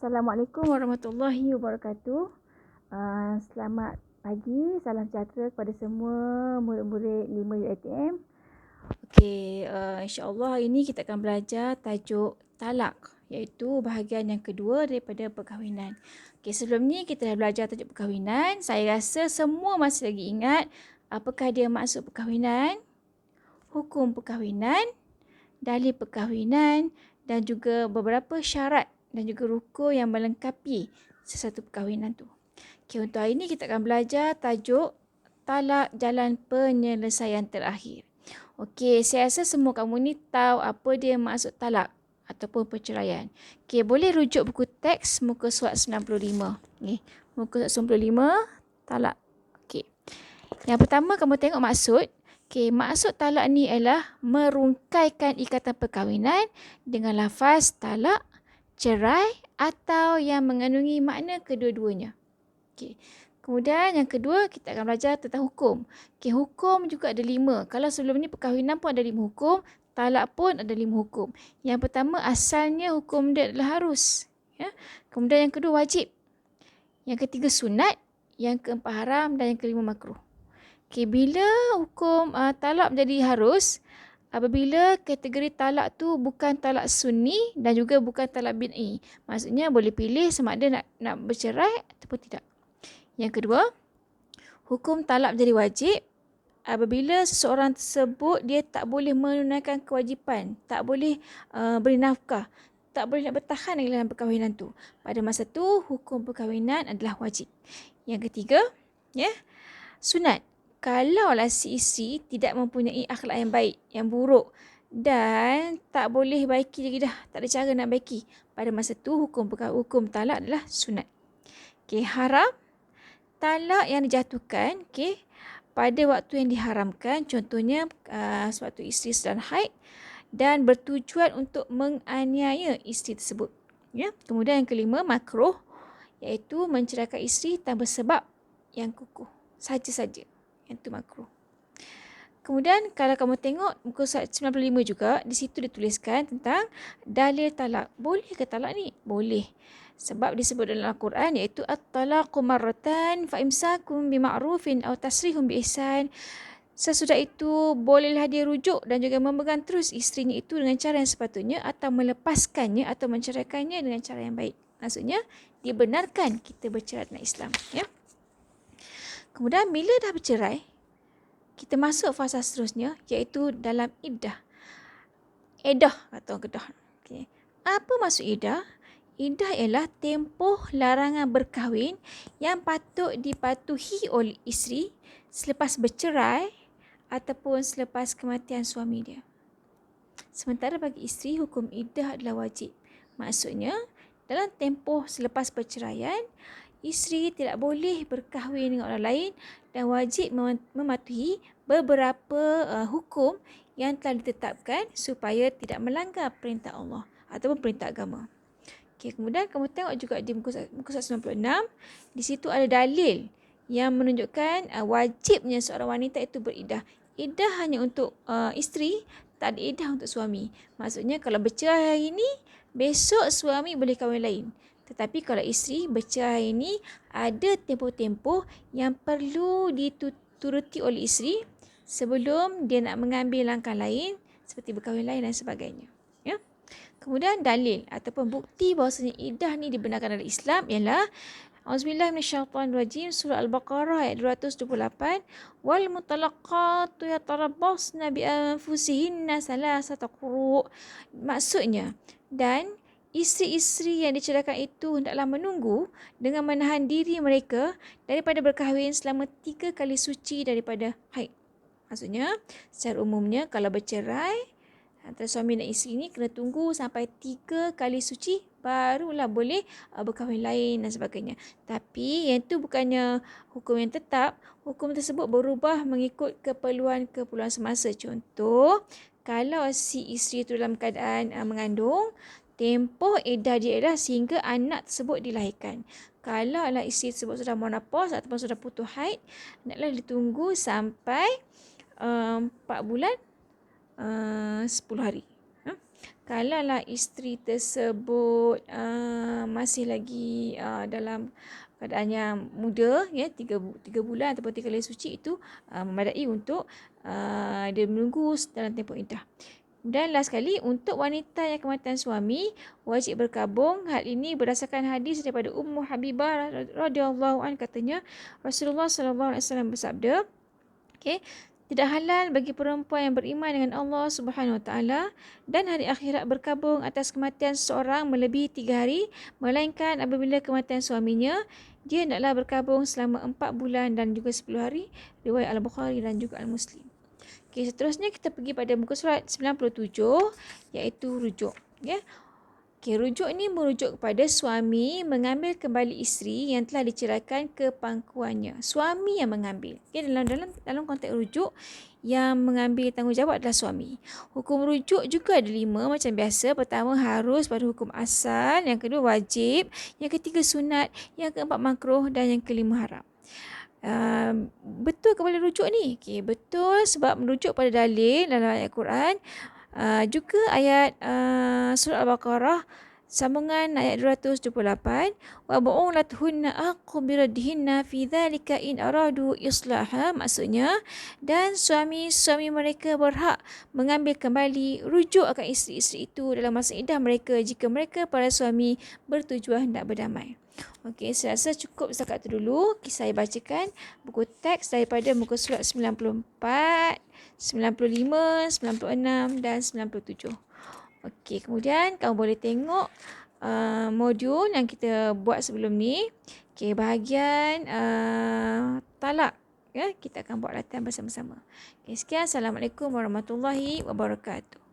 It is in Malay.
Assalamualaikum warahmatullahi wabarakatuh. Selamat pagi, salam sejahtera kepada semua murid-murid 5 UiTM. Okey, insya-Allah hari ini kita akan belajar tajuk talak, iaitu bahagian yang kedua daripada perkahwinan. Okey, sebelum ni kita dah belajar tajuk perkahwinan. Saya rasa semua masih lagi ingat apakah dia maksud perkahwinan, hukum perkahwinan, dalil perkahwinan dan juga beberapa syarat dan juga rukun yang melengkapi sesuatu perkahwinan tu. Okey, untuk hari ini kita akan belajar tajuk talak jalan penyelesaian terakhir. Okey, saya rasa semua kamu ni tahu apa dia maksud talak ataupun perceraian. Okey, boleh rujuk buku teks muka surat 95. Ni, muka surat 95, talak. Okey. Yang pertama kamu tengok maksud. Okey, maksud talak ni ialah merungkaikan ikatan perkahwinan dengan lafaz talak, cerai atau yang mengandungi makna kedua-duanya. Okey. Kemudian yang kedua kita akan belajar tentang hukum. Okey, hukum juga ada 5. Kalau sebelum ni perkahwinan pun ada 5 hukum, talak pun ada 5 hukum. Yang pertama asalnya hukum dia adalah harus. Ya. Kemudian yang kedua wajib. Yang ketiga sunat, yang keempat haram dan yang kelima makruh. Okey, bila hukum talak menjadi harus, apabila kategori talak tu bukan talak sunni dan juga bukan talak bid'i. Maksudnya boleh pilih sama ada nak bercerai ataupun tidak. Yang kedua, hukum talak menjadi wajib apabila seseorang tersebut dia tak boleh menunaikan kewajipan, tak boleh beri nafkah, tak boleh nak bertahan dalam perkahwinan tu. Pada masa tu, hukum perkahwinan adalah wajib. Yang ketiga, sunat. Kalaulah si isteri tidak mempunyai akhlak yang baik, yang buruk dan tak boleh baiki lagi dah, tak ada cara nak baiki, pada masa tu hukum talak adalah sunat. Okey, haram. Talak yang dijatuhkan pada waktu yang diharamkan, contohnya sewaktu isteri sedang haid dan bertujuan untuk menganiaya isteri tersebut. Ya. Kemudian yang kelima, makruh, iaitu menceraikan isteri tanpa sebab yang kukuh, saja-saja. Yang tu makruh. Kemudian kalau kamu tengok muka surat 95 juga, di situ dituliskan tentang dalil talak. Boleh ke talak ni? Boleh. Sebab disebut dalam Al-Quran iaitu at-talaqu marratan fa imsakum bima'rufin aw tasrihum biihsan. Sesudah itu bolehlah dia rujuk dan juga memegang terus isterinya itu dengan cara yang sepatutnya atau melepaskannya atau menceraikannya dengan cara yang baik. Maksudnya dibenarkan kita bercerai dalam Islam, ya. Kemudian bila dah bercerai, kita masuk fasa seterusnya iaitu dalam iddah. Iddah kata orang Kedah. Okay. Apa maksud iddah? Iddah ialah tempoh larangan berkahwin yang patut dipatuhi oleh isteri selepas bercerai ataupun selepas kematian suami dia. Sementara bagi isteri, hukum iddah adalah wajib. Maksudnya, dalam tempoh selepas perceraian, isteri tidak boleh berkahwin dengan orang lain dan wajib mematuhi beberapa hukum yang telah ditetapkan supaya tidak melanggar perintah Allah ataupun perintah agama. Okay, kemudian kamu tengok juga di muka surat 96, di situ ada dalil yang menunjukkan wajibnya seorang wanita itu beriddah. Iddah hanya untuk isteri, tak ada iddah untuk suami. Maksudnya kalau bercerai hari ini, besok suami boleh kahwin lain. Tetapi kalau isteri bercerai ini, ada tempoh-tempoh yang perlu dituruti oleh isteri sebelum dia nak mengambil langkah lain seperti berkahwin lain dan sebagainya. Ya. Kemudian dalil ataupun bukti bahawasanya iddah ni dibenarkan oleh Islam ialah Auzubillahi minasyaitonirrajim, surah Al-Baqarah ayat 228, wal mutallaqatu yatarabbasna bi anfusihinna salasata quru'. Maksudnya, dan isteri-isteri yang diceraikan itu hendaklah menunggu dengan menahan diri mereka daripada berkahwin selama 3 kali suci daripada haid. Maksudnya, secara umumnya kalau bercerai antara suami dan isteri ni kena tunggu sampai 3 kali suci barulah boleh berkahwin lain dan sebagainya. Tapi yang tu bukannya hukum yang tetap. Hukum tersebut berubah mengikut keperluan semasa. Contoh, kalau si isteri itu dalam keadaan mengandung, tempoh iddah dia adalah sehingga anak tersebut dilahirkan. Kalau isteri tersebut sudah menopause ataupun sudah putus haid, hendaklah ditunggu sampai 4 bulan 10 hari. Kalaulah isteri tersebut masih lagi dalam keadaan yang muda, ya, 3 bulan ataupun 3 kali suci itu memadai untuk dia menunggu dalam tempoh iddah. Dan last sekali, untuk wanita yang kematian suami wajib berkabung. Hal ini berdasarkan hadis daripada Ummu Habibah radhiyallahu anha, katanya Rasulullah sallallahu alaihi wasallam bersabda, okey, tidak halal bagi perempuan yang beriman dengan Allah Subhanahu Wa Taala dan hari akhirat berkabung atas kematian seseorang melebihi 3 hari, melainkan apabila kematian suaminya, dia hendaklah berkabung selama 4 bulan dan juga 10 hari. Riwayat Al-Bukhari dan juga Al-Muslim. Okey, seterusnya kita pergi pada muka surat 97, iaitu rujuk. Ya. Okey, rujuk ni merujuk kepada suami mengambil kembali isteri yang telah diceraikan ke pangkuannya. Suami yang mengambil. Okey, dalam konteks rujuk, yang mengambil tanggungjawab adalah suami. Hukum rujuk juga ada 5 macam biasa. Pertama, harus pada hukum asal. Yang kedua, wajib. Yang ketiga, sunat. Yang keempat, makruh. Dan yang kelima, haram. Betul ke boleh rujuk ni? Okay, betul sebab merujuk pada dalil dalam ayat Quran. Juga ayat surah Al-Baqarah sambungan ayat 228, wa bu'ulatuhunna aqu biraddihinna fi dzalika in aradu islaha, maksudnya dan suami-suami mereka berhak mengambil kembali rujuk akan isteri-isteri itu dalam masa iddah mereka jika mereka para suami bertujuan hendak berdamai. Okey, saya rasa cukup setakat itu dulu. Saya bacakan buku teks daripada muka surat 94, 95, 96 dan 97. Okey, kemudian kamu boleh tengok modul yang kita buat sebelum ni. Okey, bahagian talak. Ya, kita akan buat latihan bersama-sama. Okey, sekian. Assalamualaikum warahmatullahi wabarakatuh.